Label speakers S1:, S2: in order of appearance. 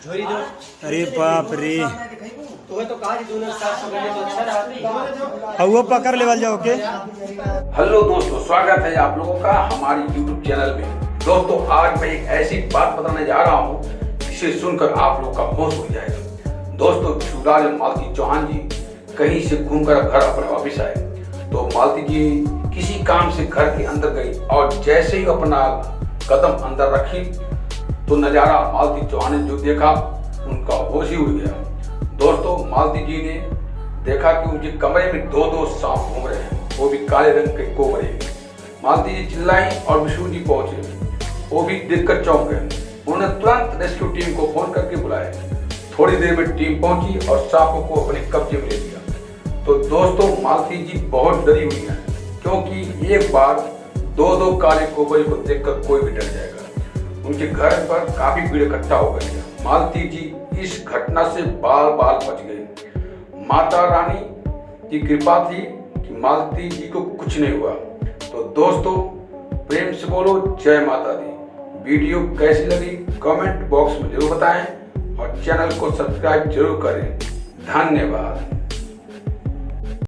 S1: अरे बाप रे,
S2: तो अच्छा
S1: वो पकड़ लेवल जाओ के।
S3: हेलो दोस्तों, स्वागत है आप लोगों का हमारी YouTube चैनल में। दोस्तों, आज मैं एक ऐसी बात बताने जा रहा हूँ जिसे सुनकर आप लोग का होश उड़ जाएगा। दोस्तों, शिवराज और मालती चौहान जी कहीं से घूमकर घर अपने वापिस आए तो मालती जी किसी काम से घर के अंदर गई और जैसे ही अपना कदम अंदर रखी तो नजारा मालती चौहान ने जो देखा उनका होश ही उड़ गया। दोस्तों, मालती जी ने देखा कि उनके कमरे में दो सांप घूम रहे हैं, वो भी काले रंग के कोबरे। मालती जी चिल्लाई और विष्णु जी पहुंचे, वो भी देखकर चौंक गए। उन्होंने तुरंत रेस्क्यू टीम को फोन करके बुलाया। थोड़ी देर में टीम पहुंची और सांपों को अपने कब्जे में ले लिया। तो दोस्तों, मालती जी बहुत डरी हुई है क्योंकि एक बार दो काले कोबरे को देखकर कोई भी डर जाएगा। उनके घर पर काफी भीड़ इकट्ठा हो गई है। मालती जी इस घटना से बाल बच गई। माता रानी की कृपा थी कि मालती जी को कुछ नहीं हुआ। तो दोस्तों, प्रेम से बोलो जय माता दी। वीडियो कैसी लगी कमेंट बॉक्स में जरूर बताएं और चैनल को सब्सक्राइब जरूर करें। धन्यवाद।